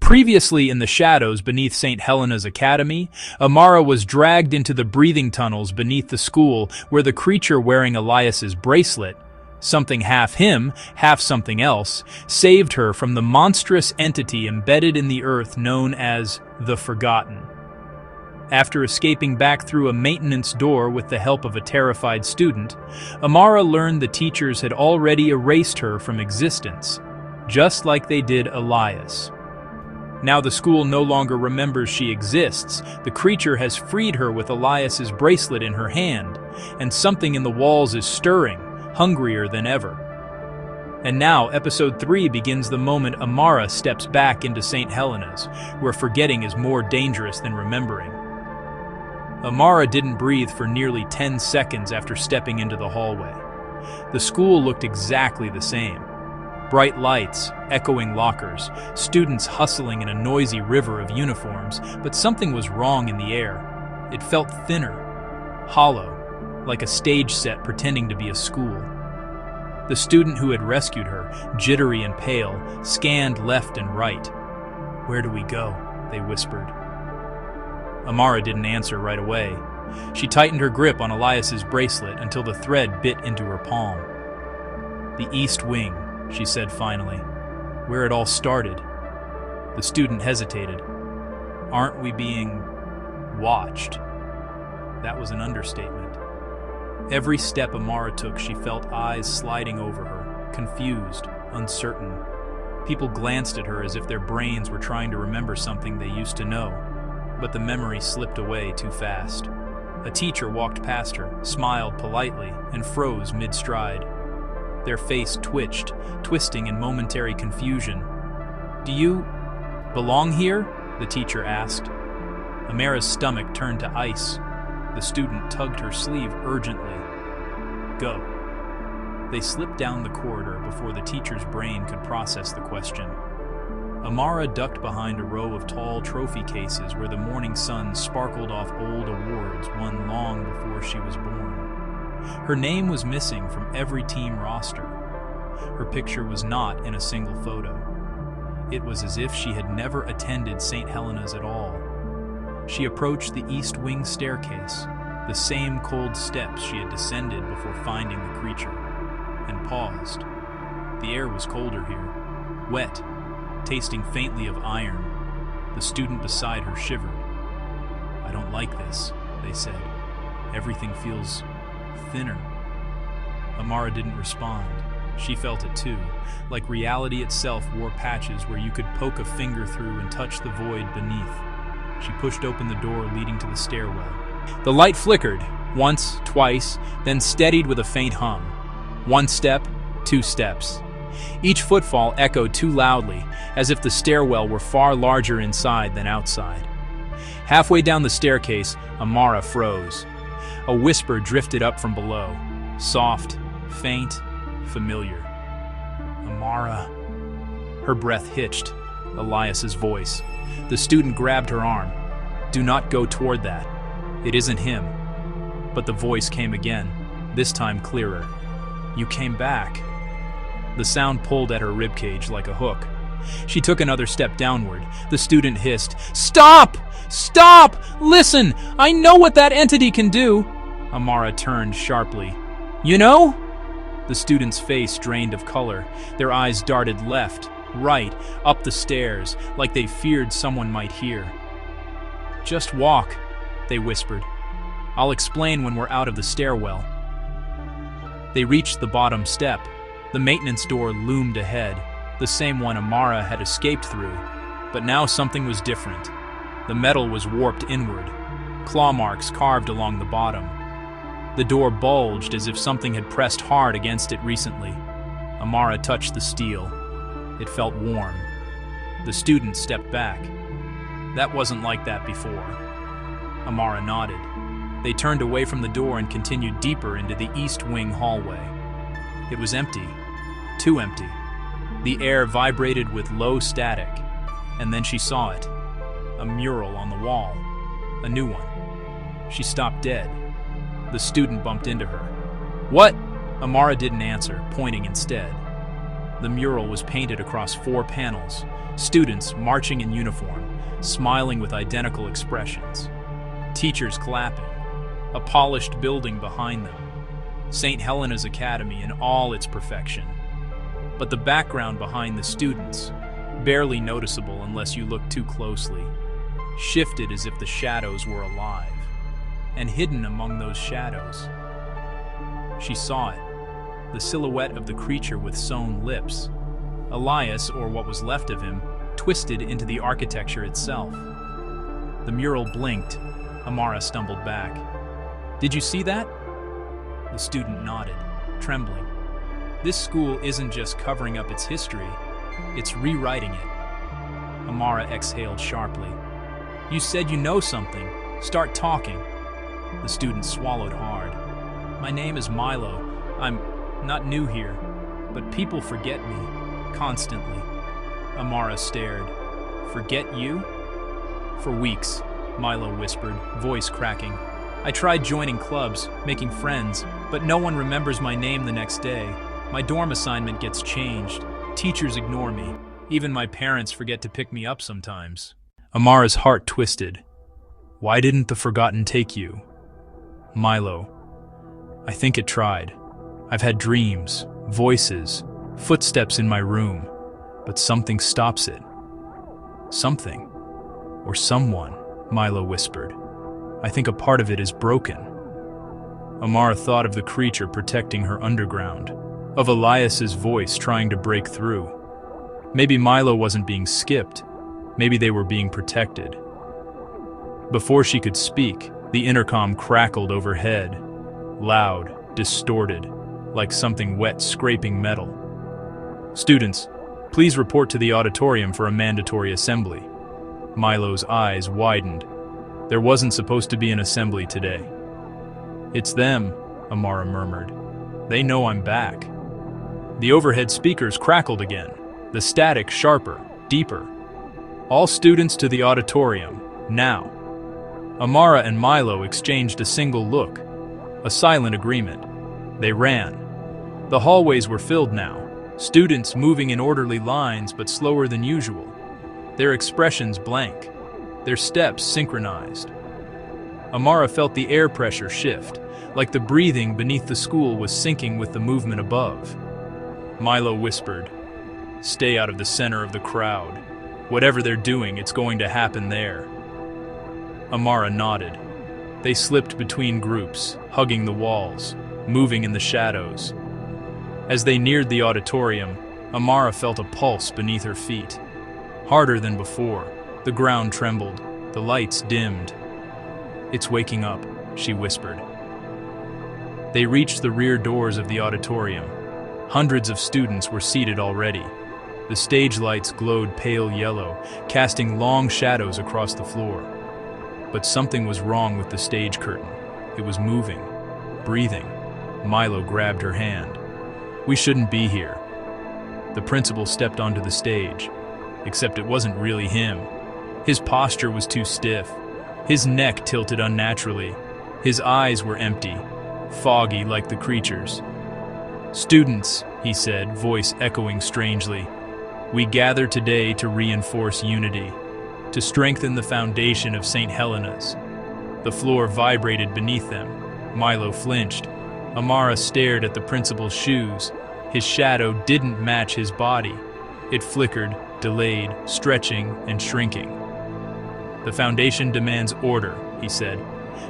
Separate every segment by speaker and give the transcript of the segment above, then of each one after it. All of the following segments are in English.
Speaker 1: Previously in the shadows beneath St. Helena's Academy, Amara was dragged into the breathing tunnels beneath the school where the creature wearing Elias's bracelet, something half him, half something else, saved her from the monstrous entity embedded in the earth known as the Forgotten. After escaping back through a maintenance door with the help of a terrified student, Amara learned the teachers had already erased her from existence, just like they did Elias. Now the school no longer remembers she exists. The creature has freed her with Elias's bracelet in her hand, and something in the walls is stirring, hungrier than ever. And now, episode 3 begins the moment Amara steps back into St. Helena's, where forgetting is more dangerous than remembering. Amara didn't breathe for nearly 10 seconds after stepping into the hallway. The school looked exactly the same. Bright lights, echoing lockers, students hustling in a noisy river of uniforms, but something was wrong in the air. It felt thinner, hollow, like a stage set pretending to be a school. The student who had rescued her, jittery and pale, scanned left and right. "Where do we go?" they whispered. Amara didn't answer right away. She tightened her grip on Elias's bracelet until the thread bit into her palm. "The East Wing," she said finally. "Where it all started." The student hesitated. "Aren't we being watched?" That was an understatement. Every step Amara took, she felt eyes sliding over her, confused, uncertain. People glanced at her as if their brains were trying to remember something they used to know, but the memory slipped away too fast. A teacher walked past her, smiled politely, and froze mid-stride. Their face twitched, twisting in momentary confusion. "Do you belong here?" the teacher asked. Amara's stomach turned to ice. The student tugged her sleeve urgently. "Go." They slipped down the corridor before the teacher's brain could process the question. Amara ducked behind a row of tall trophy cases where the morning sun sparkled off old awards won long before she was born. Her name was missing from every team roster. Her picture was not in a single photo. It was as if she had never attended St. Helena's at all. She approached the East Wing staircase, the same cold steps she had descended before finding the creature, and paused. The air was colder here, wet, tasting faintly of iron. The student beside her shivered. "I don't like this," they said. "Everything feels thinner." Amara didn't respond. She felt it too, like reality itself wore patches where you could poke a finger through and touch the void beneath. She pushed open the door leading to the stairwell. The light flickered, once, twice, then steadied with a faint hum. 1 step, 2 steps. Each footfall echoed too loudly, as if the stairwell were far larger inside than outside. Halfway down the staircase, Amara froze. A whisper drifted up from below, soft, faint, familiar. "Amara." Her breath hitched. Elias's voice. The student grabbed her arm. "Do not go toward that. It isn't him." But the voice came again, this time clearer. "You came back." The sound pulled at her ribcage like a hook. She took another step downward. The student hissed, "Stop! Stop! Listen! I know what that entity can do!" Amara turned sharply. "You know?" The student's face drained of color. Their eyes darted left, right, up the stairs, like they feared someone might hear. "Just walk," they whispered. "I'll explain when we're out of the stairwell." They reached the bottom step. The maintenance door loomed ahead, the same one Amara had escaped through. But now something was different. The metal was warped inward, claw marks carved along the bottom. The door bulged as if something had pressed hard against it recently. Amara touched the steel. It felt warm. The student stepped back. "That wasn't like that before." Amara nodded. They turned away from the door and continued deeper into the East Wing hallway. It was empty. Too empty. The air vibrated with low static. And then she saw it. A mural on the wall. A new one. She stopped dead. The student bumped into her. "What?" Amara didn't answer, pointing instead. The mural was painted across 4 panels, students marching in uniform, smiling with identical expressions. Teachers clapping, a polished building behind them, St. Helena's Academy in all its perfection. But the background behind the students, barely noticeable unless you look too closely, shifted as if the shadows were alive, and hidden among those shadows. She saw it, the silhouette of the creature with sewn lips. Elias, or what was left of him, twisted into the architecture itself. The mural blinked. Amara stumbled back. "Did you see that?" The student nodded, trembling. "This school isn't just covering up its history, it's rewriting it." Amara exhaled sharply. "You said you know something. Start talking." The student swallowed hard. "My name is Milo. I'm not new here, but people forget me, constantly." Amara stared. "Forget you?" "For weeks," Milo whispered, voice cracking. "I tried joining clubs, making friends, but no one remembers my name the next day. My dorm assignment gets changed. Teachers ignore me. Even my parents forget to pick me up sometimes." Amara's heart twisted. "Why didn't the Forgotten take you?" "Milo, I think it tried. I've had dreams, voices, footsteps in my room, but something stops it." "Something? Or someone?" Milo whispered. "I think a part of it is broken." Amara thought of the creature protecting her underground, of Elias's voice trying to break through. Maybe Milo wasn't being skipped. Maybe they were being protected. Before she could speak, the intercom crackled overhead, loud, distorted, like something wet scraping metal. "Students, please report to the auditorium for a mandatory assembly." Milo's eyes widened. There wasn't supposed to be an assembly today. "It's them," Amara murmured. "They know I'm back." The overhead speakers crackled again, the static sharper, deeper. "All students to the auditorium, now." Amara and Milo exchanged a single look, a silent agreement. They ran. The hallways were filled now, students moving in orderly lines but slower than usual, their expressions blank, their steps synchronized. Amara felt the air pressure shift, like the breathing beneath the school was syncing with the movement above. Milo whispered, "Stay out of the center of the crowd. Whatever they're doing, it's going to happen there." Amara nodded. They slipped between groups, hugging the walls, moving in the shadows. As they neared the auditorium, Amara felt a pulse beneath her feet. Harder than before, the ground trembled, the lights dimmed. "It's waking up," she whispered. They reached the rear doors of the auditorium. Hundreds of students were seated already. The stage lights glowed pale yellow, casting long shadows across the floor. But something was wrong with the stage curtain. It was moving, breathing. Milo grabbed her hand. "We shouldn't be here." The principal stepped onto the stage, except it wasn't really him. His posture was too stiff. His neck tilted unnaturally. His eyes were empty, foggy like the creature's. "Students," he said, voice echoing strangely, "we gather today to reinforce unity, to strengthen the foundation of St. Helena's." The floor vibrated beneath them. Milo flinched. Amara stared at the principal's shoes. His shadow didn't match his body. It flickered, delayed, stretching, and shrinking. "The foundation demands order," he said.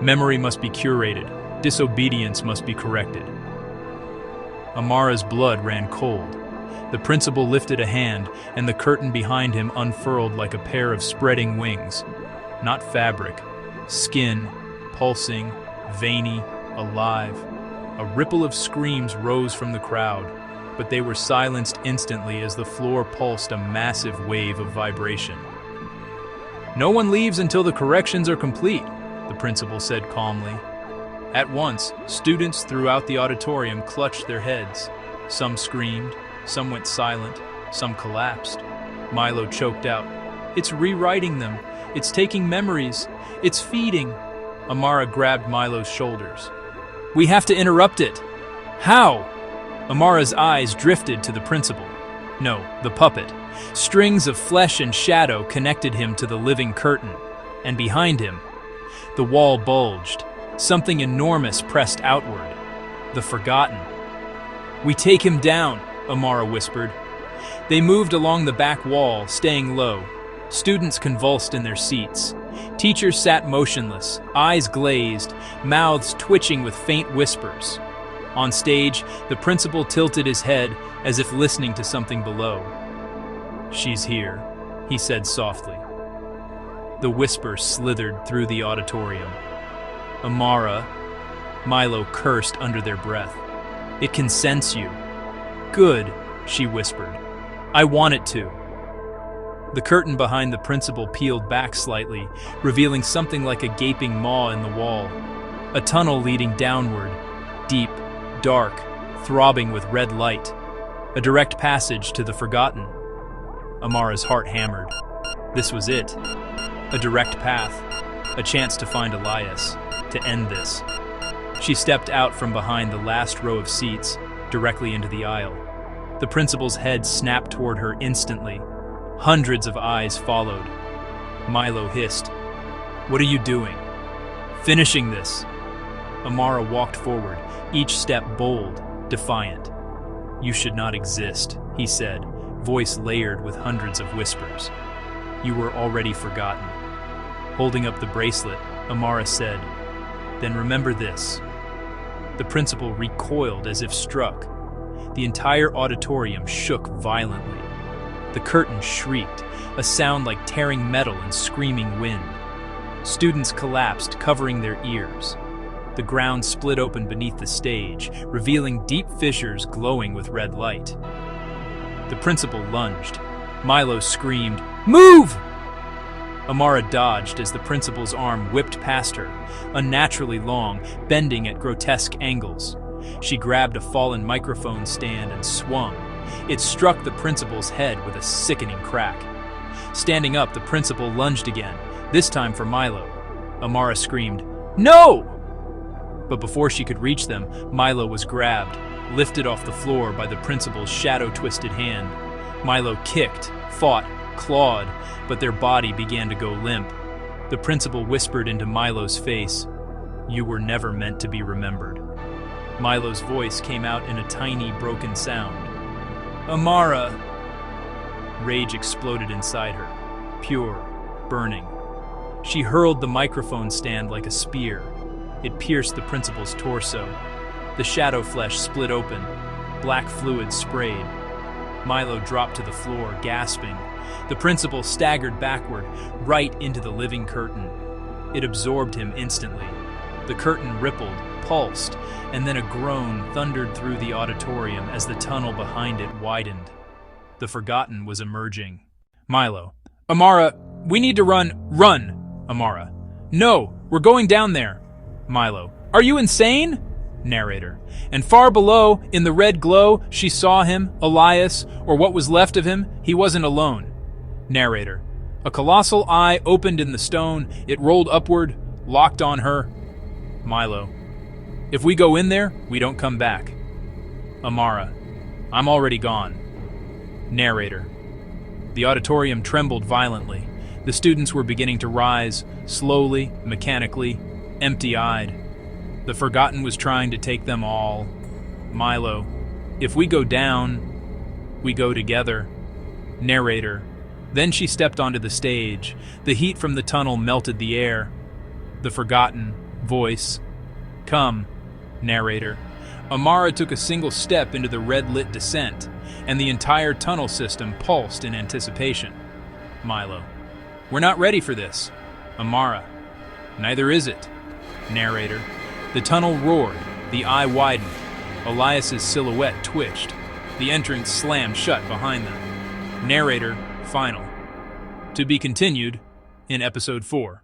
Speaker 1: "Memory must be curated. Disobedience must be corrected." Amara's blood ran cold. The principal lifted a hand, and the curtain behind him unfurled like a pair of spreading wings. Not fabric, skin, pulsing, veiny, alive. A ripple of screams rose from the crowd, but they were silenced instantly as the floor pulsed a massive wave of vibration. "No one leaves until the corrections are complete," the principal said calmly. At once, students throughout the auditorium clutched their heads. Some screamed, some went silent, some collapsed. Milo choked out, "It's rewriting them. It's taking memories. It's feeding." Amara grabbed Milo's shoulders. "We have to interrupt it." "How?" Amara's eyes drifted to the principal. No, the puppet. Strings of flesh and shadow connected him to the living curtain, and behind him, the wall bulged. Something enormous pressed outward. The Forgotten. "We take him down," Amara whispered. They moved along the back wall, staying low. Students convulsed in their seats. Teachers sat motionless, eyes glazed, mouths twitching with faint whispers. On stage, the principal tilted his head as if listening to something below. "She's here," he said softly. The whisper slithered through the auditorium. "Amara," Milo cursed under their breath. "It can sense you." "Good," she whispered. "I want it to." The curtain behind the principal peeled back slightly, revealing something like a gaping maw in the wall. A tunnel leading downward, deep, dark, throbbing with red light. A direct passage to the Forgotten. Amara's heart hammered. This was it. A direct path. A chance to find Elias. To end this. She stepped out from behind the last row of seats, directly into the aisle. The principal's head snapped toward her instantly. Hundreds of eyes followed. Milo hissed, "What are you doing?" "Finishing this." Amara walked forward, each step bold, defiant. "You should not exist," he said, voice layered with hundreds of whispers. "You were already forgotten." Holding up the bracelet, Amara said, "Then remember this." The principal recoiled as if struck. The entire auditorium shook violently. The curtain shrieked, a sound like tearing metal and screaming wind. Students collapsed, covering their ears. The ground split open beneath the stage, revealing deep fissures glowing with red light. The principal lunged. Milo screamed, "Move!" Amara dodged as the principal's arm whipped past her, unnaturally long, bending at grotesque angles. She grabbed a fallen microphone stand and swung. It struck the principal's head with a sickening crack. Standing up, the principal lunged again, this time for Milo. Amara screamed, "No!" But before she could reach them, Milo was grabbed, lifted off the floor by the principal's shadow-twisted hand. Milo kicked, fought, clawed, but their body began to go limp. The principal whispered into Milo's face, "You were never meant to be remembered." Milo's voice came out in a tiny, broken sound. "Amara!" Rage exploded inside her, pure, burning. She hurled the microphone stand like a spear. It pierced the principal's torso. The shadow flesh split open. Black fluid sprayed. Milo dropped to the floor, gasping. The principal staggered backward, right into the living curtain. It absorbed him instantly. The curtain rippled, pulsed, and then a groan thundered through the auditorium as the tunnel behind it widened. The Forgotten was emerging. Milo. "Amara, we need to run." "Run!" Amara. "No, we're going down there." Milo. "Are you insane?" Narrator. And far below, in the red glow, she saw him, Elias, or what was left of him. He wasn't alone. Narrator. A colossal eye opened in the stone. It rolled upward, locked on her. Milo. "If we go in there, we don't come back." Amara. "I'm already gone." Narrator. The auditorium trembled violently. The students were beginning to rise, slowly, mechanically, empty-eyed. The Forgotten was trying to take them all. Milo. "If we go down, we go together." Narrator. Then she stepped onto the stage. The heat from the tunnel melted the air. The Forgotten. Voice. "Come." Narrator. Amara took a single step into the red-lit descent, and the entire tunnel system pulsed in anticipation. Milo. "We're not ready for this." Amara. "Neither is it." Narrator. The tunnel roared, the eye widened. Elias's silhouette twitched. The entrance slammed shut behind them. Narrator. Final. To be continued in Episode 4.